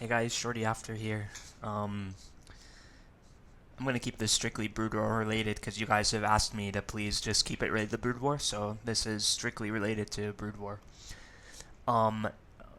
Hey guys, Shorty After here. I'm gonna keep this strictly Brood War related because you guys have asked me to please just keep it related to Brood War, so this is strictly related to Brood War. Um,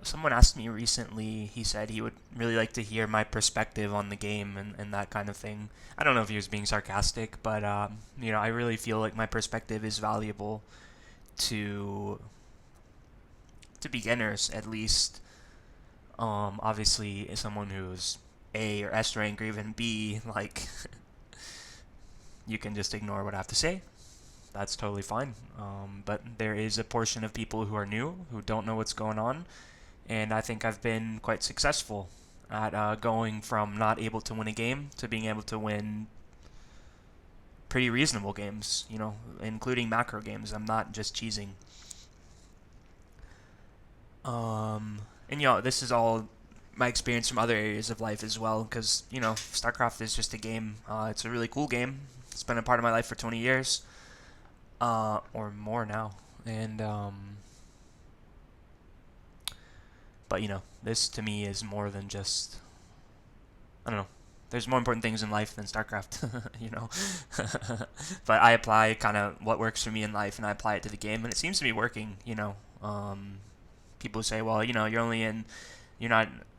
Someone asked me recently, he said he would really like to hear my perspective on the game and that kind of thing. I don't know if he was being sarcastic, but I really feel like my perspective is valuable to beginners at least. Obviously, as someone who's A or S rank or even B, like, you can just ignore what I have to say. That's totally fine. But there is a portion of people who are new, who don't know what's going on, and I think I've been quite successful at going from not able to win a game to being able to win pretty reasonable games, including macro games. I'm not just cheesing. And this is all my experience from other areas of life as well, because StarCraft is just a game. It's a really cool game. It's been a part of my life for 20 years, or more now, and but this to me is more than just, I don't know. There's more important things in life than StarCraft, but I apply kind of what works for me in life, and I apply it to the game, and it seems to be working. People say, well, you're not.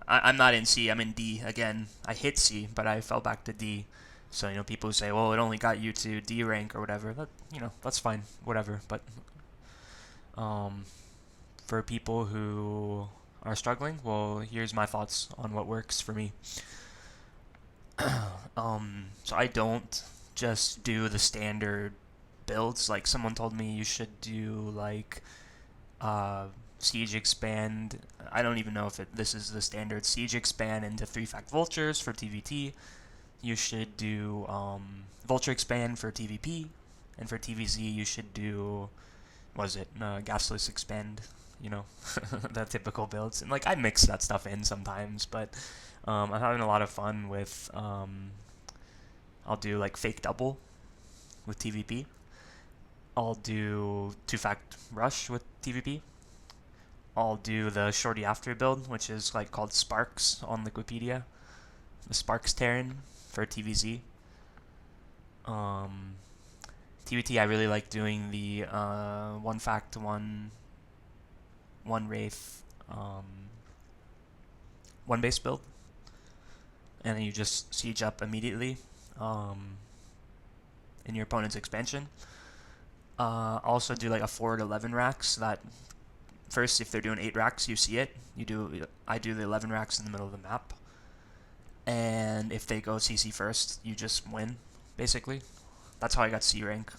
I'm not in C. I'm in D again. I hit C, but I fell back to D. So people say, well, it only got you to D rank or whatever. That's fine, whatever. But um, for people who are struggling, well, here's my thoughts on what works for me. So I don't just do the standard builds. Like someone told me you should do like Siege Expand. I don't even know if this is the standard. Siege Expand into 3-fact Vultures for TVT. You should do Vulture Expand for TVP. And for TVZ, you should do, what is it, Gasless Expand, the typical builds. And I mix that stuff in sometimes, but I'm having a lot of fun with, I'll do Fake Double with TVP. I'll do 2-fact Rush with TVP. I'll do the Shorty After build, which is called Sparks on Wikipedia. The Sparks Terran for TVZ. TVT, I really like doing the 1-fact, one Wraith, 1 base build. And then you just siege up immediately in your opponent's expansion. Also do a forward 11 racks that first, if they're doing 8 racks, you see it. I do the 11 racks in the middle of the map. And if they go CC first, you just win, basically. That's how I got C rank.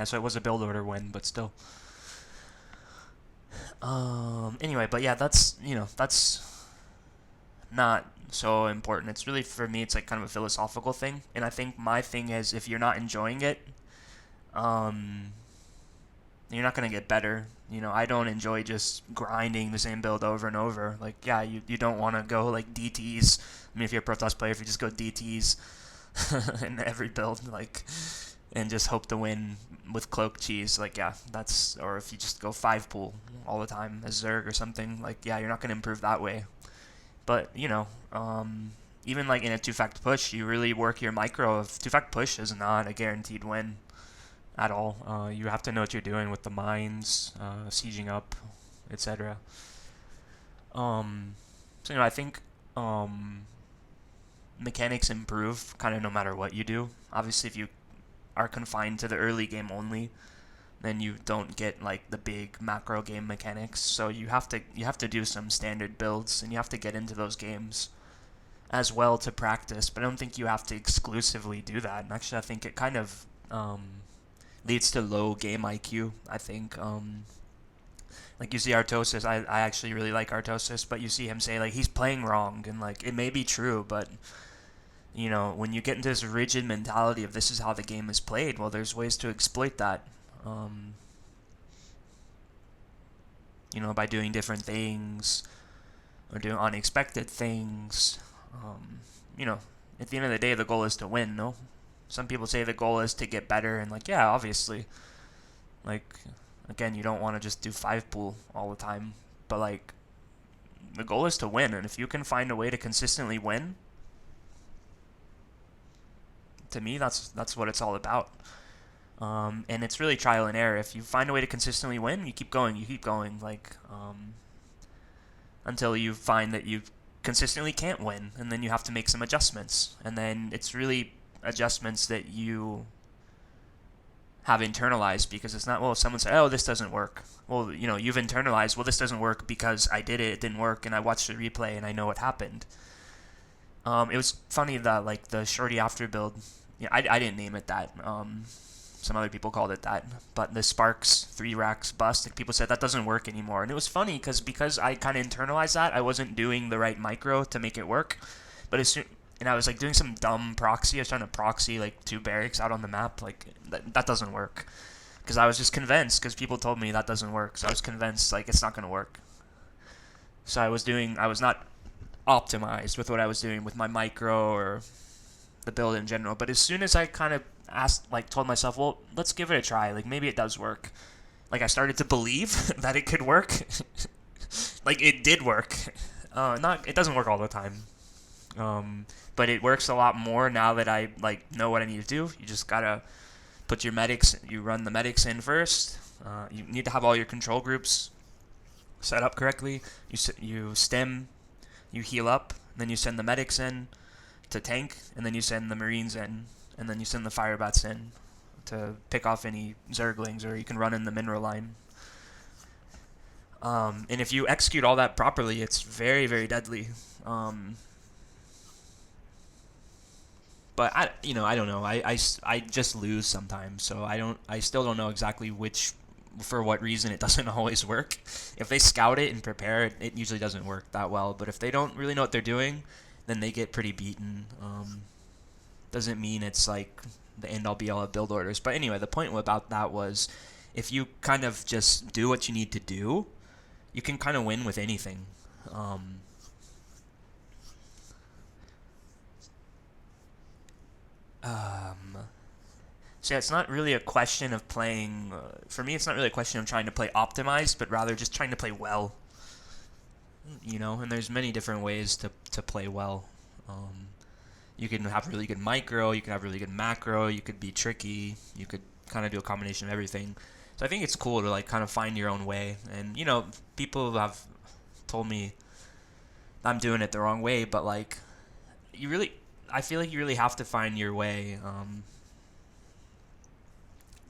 So it was a build order win, but still. Anyway, but yeah, that's not so important. It's really, for me, it's kind of a philosophical thing. And I think my thing is, if you're not enjoying it, you're not going to get better. I don't enjoy just grinding the same build over and over. You don't want to go DTs. I mean, if you're a Protoss player, if you just go DTs in every build, and just hope to win with Cloak Cheese, that's, or if you just go 5-pool all the time as Zerg or something, you're not going to improve that way. But, even in a 2-fact push, you really work your micro. Of 2-fact push is not a guaranteed win at all. You have to know what you're doing with the mines, sieging up, etc. I think mechanics improve kind of no matter what you do. Obviously, if you are confined to the early game only, then you don't get the big macro game mechanics. So you have to do some standard builds, and you have to get into those games as well to practice. But I don't think you have to exclusively do that. And actually, I think it kind of leads to low game IQ. I think you see Artosis. I actually really like Artosis, but you see him say he's playing wrong, and it may be true, but when you get into this rigid mentality of this is how the game is played, well, there's ways to exploit that. By doing different things or doing unexpected things. At the end of the day, the goal is to win, no? Some people say the goal is to get better, and yeah, obviously. Again, you don't want to just do 5-pool all the time, but the goal is to win, and if you can find a way to consistently win, to me, that's what it's all about. And it's really trial and error. If you find a way to consistently win, you keep going, like until you find that you consistently can't win, and then you have to make some adjustments. And then it's really adjustments that you have internalized, because it's not, well, if someone said, oh, this doesn't work. Well, you've internalized, well, this doesn't work because I did it, it didn't work, and I watched the replay and I know what happened. It was funny that, like, the shorty after build, I didn't name it that. Some other people called it that, but the Sparks 3 racks bust, like, people said that doesn't work anymore. And it was funny because I kind of internalized that. I wasn't doing the right micro to make it work, but and I was like doing some dumb proxy. I was trying to proxy like 2 barracks out on the map. Like that doesn't work, because I was just convinced, because people told me that doesn't work. So I was convinced like it's not going to work. So I was not optimized with what I was doing with my micro or the build in general. But as soon as I kind of told myself, well, let's give it a try. Like, maybe it does work. Like, I started to believe that it could work. Like, it did work. It doesn't work all the time. But it works a lot more now that I, know what I need to do. You just gotta put your medics, you run the medics in first. You need to have all your control groups set up correctly. You stem, you heal up, then you send the medics in to tank, and then you send the Marines in, and then you send the Firebats in to pick off any Zerglings, or you can run in the mineral line. And if you execute all that properly, it's very, very deadly. But I don't know. I just lose sometimes, so I still don't know exactly for what reason it doesn't always work. If they scout it and prepare it, it usually doesn't work that well. But if they don't really know what they're doing, then they get pretty beaten. Doesn't mean it's like the end all be all of build orders. But anyway, the point about that was, if you kind of just do what you need to do, you can kind of win with anything. So yeah, it's not really a question of playing. For me, it's not really a question of trying to play optimized, but rather just trying to play well. And there's many different ways to play well. You can have really good micro, you can have really good macro, you could be tricky, you could kind of do a combination of everything. So I think it's cool to kind of find your own way. And people have told me I'm doing it the wrong way, but I feel like you really have to find your way.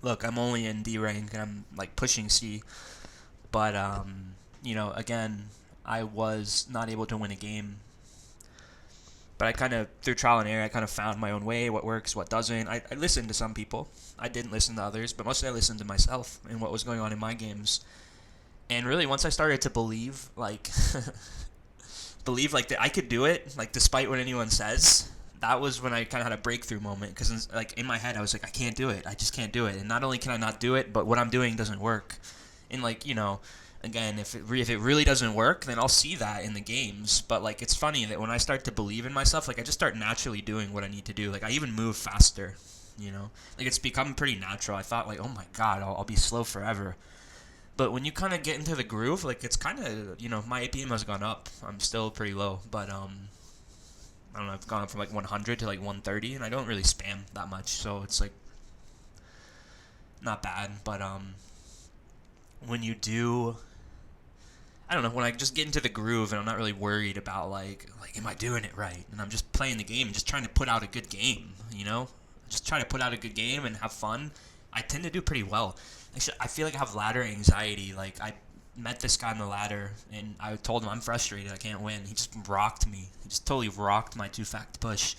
Look, I'm only in D rank and I'm pushing C, but again, I was not able to win a game. But I kind of, through trial and error, I kind of found my own way, what works, what doesn't. I listened to some people. I didn't listen to others, but mostly I listened to myself and what was going on in my games. And really, once I started to believe, that I could do it, despite what anyone says, that was when I kind of had a breakthrough moment. Because, in my head, I was like, I can't do it. I just can't do it. And not only can I not do it, but what I'm doing doesn't work. And, again, if it really doesn't work, then I'll see that in the games. But it's funny that when I start to believe in myself, I just start naturally doing what I need to do. I even move faster, it's become pretty natural. I thought oh my god, I'll be slow forever. But when you kind of get into the groove, it's kind of, my APM has gone up. I'm still pretty low, but I don't know, I've gone up from 100 to 130, and I don't really spam that much, so it's not bad. But when you do, I don't know, when I just get into the groove and I'm not really worried about am I doing it right? And I'm just playing the game and just trying to put out a good game, just trying to put out a good game and have fun, I tend to do pretty well. I feel like I have ladder anxiety. I met this guy on the ladder and I told him I'm frustrated, I can't win. He just rocked me. He just totally rocked my 2-fact push.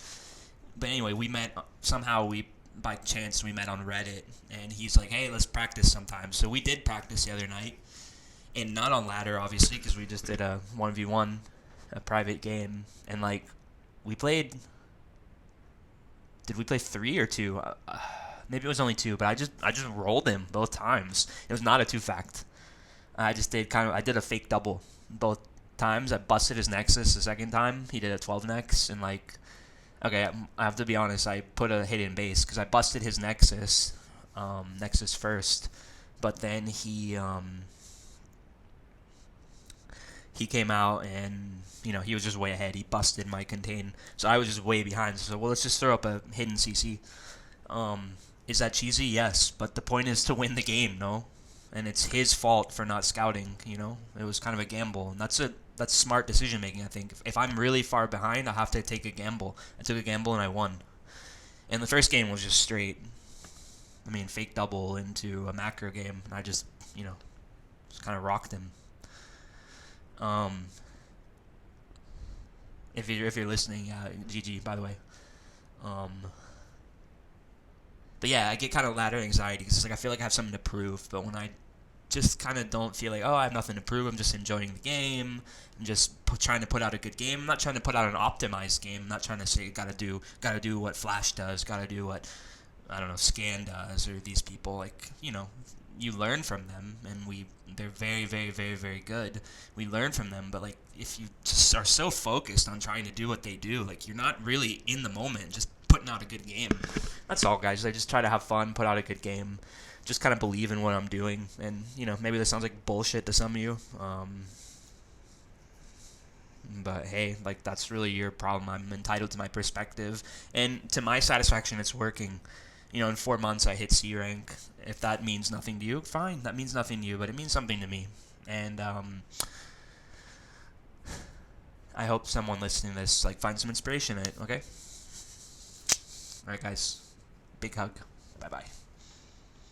But anyway, we met, somehow by chance, we met on Reddit, and he's like, hey, let's practice sometime. So we did practice the other night. And not on ladder, obviously, because we just did a 1v1, a private game. And, we played... Did we play 3 or 2? Maybe it was only 2, but I just rolled him both times. It was not a 2-fact. I just did I did a fake double both times. I busted his Nexus the second time. He did a 12 Nex, and, okay, I have to be honest, I put a hidden base, because I busted his Nexus, Nexus first, but then he he came out and he was just way ahead. He busted my contain, so I was just way behind. So well, let's just throw up a hidden CC. Is that cheesy? Yes, but the point is to win the game, no? And it's his fault for not scouting. It was kind of a gamble, and that's smart decision making. I think if I'm really far behind, I have to take a gamble. I took a gamble and I won. And the first game was just straight. I mean, fake double into a macro game, and I just just kind of rocked him. If you're listening, GG by the way. But yeah, I get kind of ladder anxiety because it's like I feel like I have something to prove, but when I just kind of don't feel like, oh, I have nothing to prove. I'm just enjoying the game. I'm just trying to put out a good game. I'm not trying to put out an optimized game. I'm not trying to say gotta do what Flash does, gotta do what I don't know Scan does, or these people like you learn from them, and they're very very very very good. We learn from them, but like if you just are so focused on trying to do what they do, like you're not really in the moment, just putting out a good game. That's all, guys. I just try to have fun, put out a good game, just kind of believe in what I'm doing. And maybe this sounds like bullshit to some of you, but hey, like that's really your problem. I'm entitled to my perspective, and to my satisfaction, it's working. In 4 months I hit C rank. If that means nothing to you, fine. That means nothing to you, but it means something to me. And I hope someone listening to this finds some inspiration in it. Okay. All right, guys. Big hug. Bye bye.